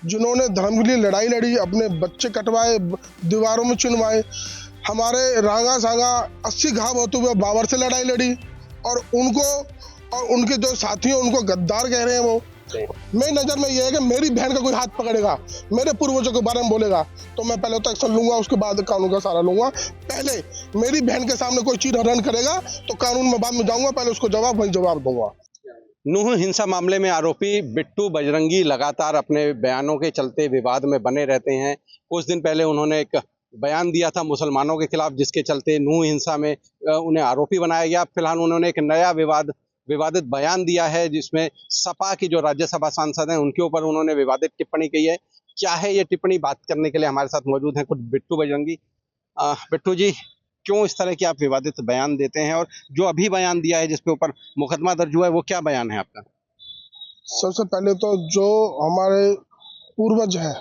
जिन्होंने धर्म के लिए लड़ाई लड़ी, अपने बच्चे कटवाए, दीवारों में चिनवाए, हमारे रांगा सांगा 80 घाव होते हुए बाबर से लड़ाई लड़ी, और उनको और उनके जो साथी हैं उनको गद्दार कह रहे हैं। वो मेरी नजर में ये है कि मेरी बहन का कोई हाथ पकड़ेगा, मेरे पूर्वजों के बारे में बोलेगा, तो मैं पहले तो एक्शन लूंगा, उसके बाद कानून का सहारा लूंगा। पहले मेरी बहन के सामने कोई चीज हरण करेगा तो कानून में बाद में जाऊंगा, पहले उसको वही जवाब दूंगा। नूह हिंसा मामले में आरोपी बिट्टू बजरंगी लगातार अपने बयानों के चलते विवाद में बने रहते हैं। कुछ दिन पहले उन्होंने एक बयान दिया था मुसलमानों के खिलाफ, जिसके चलते नूह हिंसा में उन्हें आरोपी बनाया गया। फिलहाल उन्होंने एक नया विवादित बयान दिया है, जिसमें सपा की जो राज्यसभा सांसद हैं उनके ऊपर उन्होंने विवादित टिप्पणी की है। क्या है ये टिप्पणी, बात करने के लिए हमारे साथ मौजूद हैं कुछ बिट्टू बजरंगी। बिट्टू जी, क्यों इस तरह की आप विवादित बयान देते हैं, और जो अभी बयान दिया है जिसके ऊपर मुकदमा दर्ज हुआ है वो क्या बयान है आपका? सबसे पहले तो जो हमारे पूर्वज हैं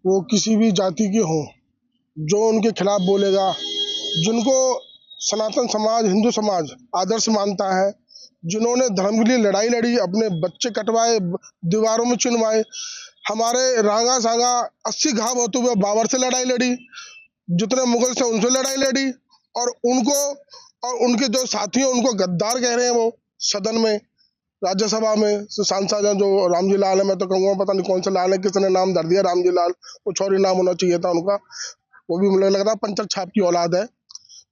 वो किसी भी जाति के हों, जो उनके खिलाफ बोलेगा, जिनको सनातन समाज, हिंदू समाज आदर्श मानता है, जिन्होंने धर्म के लिए लड़ाई लड़ी, अपने बच्चे कटवाए, दीवारों में चिनवाए, हमारे रांगा सांगा 80 घाव होते हुए बाबर से लड़ाई लड़ी, जितने मुगल से उनसे लड़ाई लड़ी, और उनको और उनके जो साथी हैं उनको गद्दार कह रहे हैं। वो सदन में, राज्यसभा में सांसद हैं जो रामजी लाल है, मैं तो कहूँगा पता नहीं कौन सा लाल है, किसने नाम धर दिया रामजी लाल, कुछ और ही नाम होना चाहिए था उनका, वो भी मुझे लग रहा है पंचर छाप की औलाद है।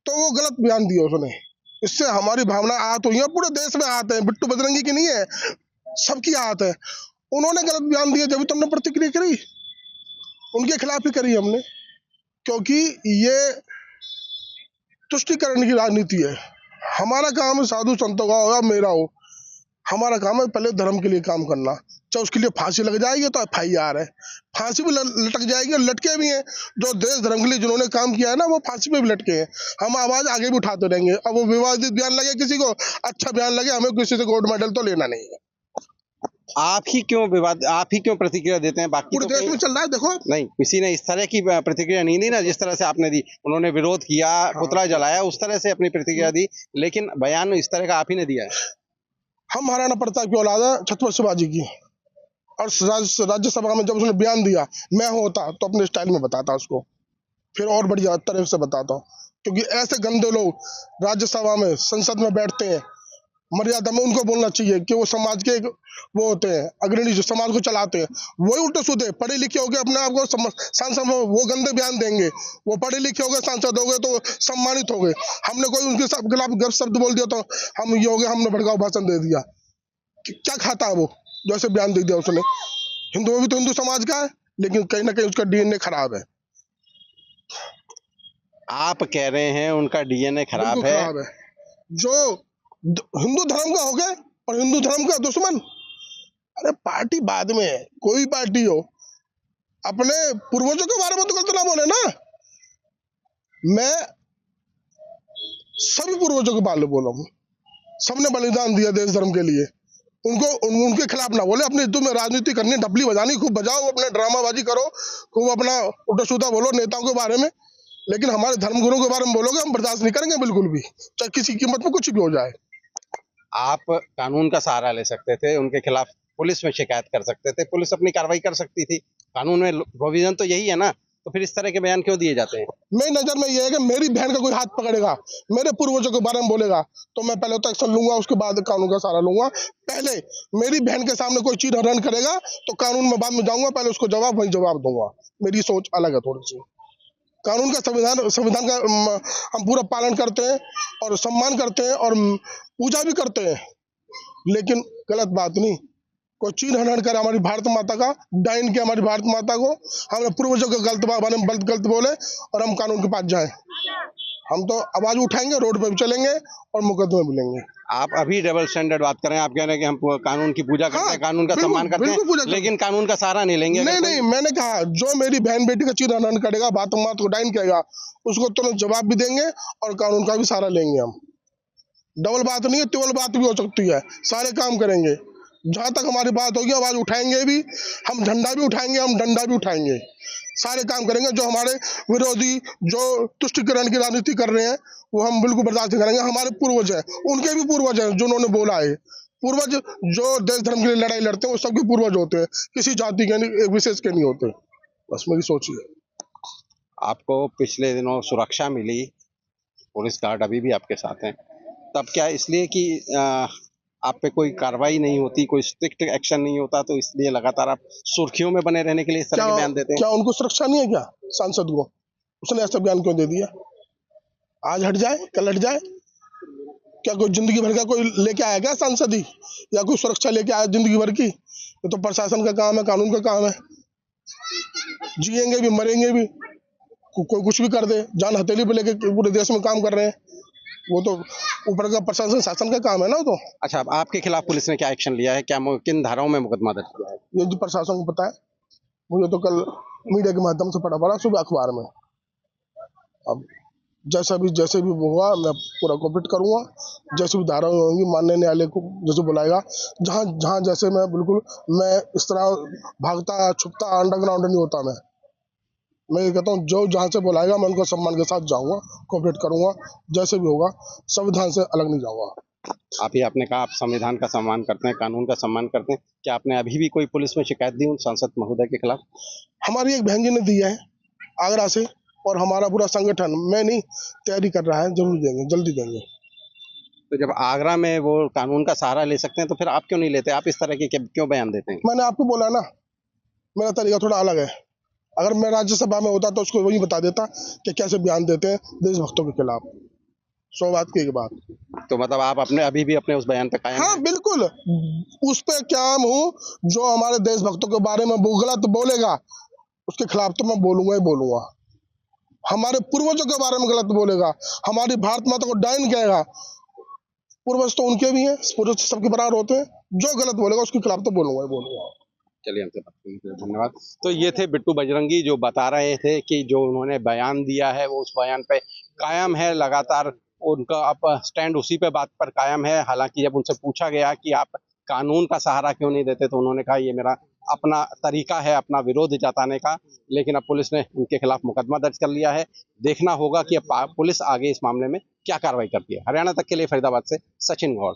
तो वो गलत बयान दिया उसने, इससे हमारी भावना आहत हुई है, पूरे देश में आहत है, बिट्टू बजरंगी की नहीं है, सबकी आहत है। उन्होंने गलत बयान दिया, जब तुमने प्रतिक्रिया करी, उनके खिलाफ ही करी हमने, क्योंकि ये तुष्टिकरण की राजनीति है। हमारा काम है साधु संतों का हो या मेरा हो, हमारा काम है पहले धर्म के लिए काम करना। चाहे उसके लिए फांसी लग जाएगी तो FIR है, फांसी भी लटक जाएगी, और लटके भी हैं जो देश धर्म के लिए जिन्होंने काम किया है ना, वो फांसी पे भी लटके हैं। हम आवाज आगे भी उठाते रहेंगे। अब वो विवादित बयान लगे किसी को, अच्छा बयान लगे, हमें किसी से गोल्ड मेडल तो लेना नहीं है। आप ही क्यों प्रतिक्रिया देते हैं? बाकी पूरे तो देश में चल रहा है, देखो नहीं, किसी ने इस तरह की प्रतिक्रिया नहीं दी ना, जिस तरह से आपने दी। उन्होंने विरोध किया, पुतला जलाया, उस तरह से अपनी प्रतिक्रिया दी, लेकिन बयान इस तरह का आप ही ने दिया है। हम महाराणा प्रताप की औलाद है, छत्रपति शिवाजी की, और राज्यसभा में जब उसने बयान दिया, मैं होता तो अपने स्टाइल में बताता उसको, फिर और बढ़िया तरह से बताता हूँ, क्योंकि ऐसे गंदे लोग राज्यसभा में, संसद में बैठते हैं, मर्यादा में उनको बोलना चाहिए कि वो समाज के वो होते हैं अग्रणी, जो समाज को चलाते हैं। वही उल्टे सीधे पढ़े लिखे हो गए, अपने आप को सांसद में वो गंदे बयान देंगे, वो पढ़े लिखे हो गए, सांसद हो गए तो सम्मानित हो गए। हमने कोई उनके खिलाफ गलत शब्द बोल दिया तो हम ये हो गए, हमने भड़काऊ भाषण दे दिया। क्या खाता है वो जो ऐसे बयान दे दिया उसने? हिंदू भी तो हिंदू समाज का है, लेकिन कहीं ना कहीं उसका DNA खराब है। आप कह रहे हैं उनका DNA खराब है। जो हिंदू धर्म का हो गए और हिंदू धर्म का दुश्मन, अरे पार्टी बाद में है, कोई पार्टी हो, अपने पूर्वजों के बारे में तो गलत ना बोले ना। मैं सभी पूर्वजों के बारे में बोला हूँ, सबने बलिदान दिया देश धर्म के लिए, उनके खिलाफ ना बोले। अपने हिंदू में राजनीति करनी, डबली बजानी, खूब बजाओ, अपने ड्रामाबाजी करो, खूब अपना उल्टा सीधा बोलो नेताओं के बारे में, लेकिन हमारे धर्मगुरुओं के बारे में बोलोगे हम बर्दाश्त नहीं करेंगे बिल्कुल भी, चाहे किसी कीमत में कुछ भी हो जाए। आप कानून का सहारा ले सकते थे, उनके खिलाफ पुलिस में शिकायत कर सकते थे, पुलिस अपनी कार्रवाई कर सकती थी। कानून में प्रोविजन तो यही है ना, तो फिर इस तरह के बयान क्यों दिए जाते हैं? मेरी नजर में ये है कि मेरी बहन का कोई हाथ पकड़ेगा, मेरे पूर्वजों के बारे में बोलेगा, तो मैं पहले तो एक्शन लूंगा, उसके बाद कानून का सहारा लूंगा। पहले मेरी बहन के सामने कोई चीज हरण करेगा तो कानून में बाद में जाऊंगा, पहले उसको वही जवाब दूंगा। मेरी सोच अलग है थोड़ी सी। कानून का संविधान का हम पूरा पालन करते हैं और सम्मान करते हैं और पूजा भी करते हैं, लेकिन गलत बात नहीं, कोई चीज हनन करे हमारी भारत माता का, डाइन के हमारी भारत माता को, हमारे पूर्वजों के गलत बोले और हम कानून के पास जाएं, हम तो आवाज उठाएंगे, रोड पे भी चलेंगे और मुकदमे भी लेंगे। आप अभी डबल स्टैंडर्ड बात कर रहे हैं। आप कह रहे हैं कि हम कानून की पूजा करते हैं, कानून का सम्मान करते हैं, लेकिन कानून का सहारा नहीं लेंगे। नहीं, मैंने कहा जो मेरी बहन बेटी का चीज हनन करेगा, बात को डाइन कहेगा, उसको तुरंत जवाब भी देंगे और कानून का भी सहारा लेंगे हम। डबल बात नहीं है, ट्रिपल बात भी हो सकती है, सारे काम करेंगे। जहां तक हमारी बात होगी आवाज उठाएंगे भी, हम झंडा भी उठाएंगे, हम डंडा भी उठाएंगे, सारे काम करेंगे। जो हमारे विरोधी जो तुष्टिकरण की राजनीति कर रहे हैं वो हम बिल्कुल बर्दाश्त नहीं करेंगे। हमारे पूर्वज हैं, उनके भी पूर्वज हैं जिन्होंने बोला है, पूर्वज जो देश धर्म के लिए लड़ाई लड़ते हैं वो सबके पूर्वज होते हैं, किसी जाति के नहीं, एक विशेष के नहीं होते। बस मेरी सोच ही है। आपको पिछले दिनों सुरक्षा मिली, पुलिस गार्ड अभी भी आपके साथ हैं, तब क्या इसलिए कि आप पे कोई कार्रवाई नहीं होती, कोई स्ट्रिक्ट एक्शन नहीं होता, तो इसलिए लगातार आप सुर्खियों में बने रहने के लिए इस तरह के बयान देते हैं? क्या उनको सुरक्षा नहीं है क्या सांसद को? उसने ऐसा बयान क्यों दे दिया? आज हट जाए, कल हट जाए, क्या कोई जिंदगी भर का कोई लेके आया क्या सांसद ही, या कोई सुरक्षा लेके आया जिंदगी भर की? ये तो प्रशासन का काम है, कानून का काम है। जिएंगे भी मरेंगे भी, कोई कुछ भी कर दे, जान हथेली पे लेके पूरे देश में काम कर रहे हैं, वो तो ऊपर का प्रशासन शासन का काम है ना। तो अच्छा, अब आपके खिलाफ पुलिस ने क्या एक्शन लिया है, क्या किन धाराओं में मुकदमा दर्ज किया है? ये जो प्रशासन को पता है, मुझे तो कल मीडिया के माध्यम से पड़ा सुबह अखबार में। अब जैसे भी होगा मैं पूरा कोऑपरेट करूंगा, जैसे भी धाराएं होंगी माननीय न्यायालय को जैसे बुलाएगा, जहाँ जैसे मैं इस तरह भागता छुपता अंडरग्राउंड नहीं होता। मैं ये कहता हूँ जो जहाँ से बुलाएगा मैं उनको सम्मान के साथ जाऊंगा, कोऑपरेट करूंगा, जैसे भी होगा संविधान से अलग नहीं जाऊंगा। आप ही आपने कहा आप संविधान का सम्मान करते हैं, कानून का सम्मान करते हैं, क्या आपने अभी भी कोई पुलिस में शिकायत दी उन सांसद महोदय के खिलाफ? हमारी एक बहन जी ने दी है आगरा से, और हमारा पूरा संगठन मैं नहीं तैयारी कर रहा है, जरूर देंगे, जल्दी देंगे। तो जब आगरा में वो कानून का सहारा ले सकते हैं तो फिर आप क्यों नहीं लेते? आप इस तरह के क्यों बयान देते हैं? मैंने आपको बोला ना, मेरा तरीका थोड़ा अलग है। अगर मैं राज्यसभा में होता तो उसको वही बता देता कि कैसे बयान देते हैं देशभक्तों के खिलाफ। 100 बात की एक बात। तो मतलब आप अभी भी अपने उस बयान पे कायम हैं? हाँ बिल्कुल, उस पे कायम हूँ। जो हमारे देशभक्तों के बारे में वो गलत बोलेगा उसके खिलाफ तो मैं बोलूंगा ही बोलूंगा। हमारे पूर्वजों के बारे में गलत बोलेगा, हमारी भारत माता को डायन कहेगा, पूर्वज तो उनके भी हैं, पूर्वज सबके बराबर होते हैं, जो गलत बोलेगा उसके खिलाफ तो बोलूंगा ही बोलूंगा। चलिए, हमसे बात करने के लिए धन्यवाद। तो ये थे बिट्टू बजरंगी, जो बता रहे थे कि जो उन्होंने बयान दिया है वो उस बयान पे कायम है, लगातार उनका अब स्टैंड उसी पे बात पर कायम है। हालांकि जब उनसे पूछा गया कि आप कानून का सहारा क्यों नहीं देते, तो उन्होंने कहा ये मेरा अपना तरीका है अपना विरोध जताने का। लेकिन अब पुलिस ने उनके खिलाफ मुकदमा दर्ज कर लिया है। देखना होगा कि अब पुलिस आगे इस मामले में क्या कार्रवाई करती है। हरियाणा तक के लिए फरीदाबाद से सचिन गौड़।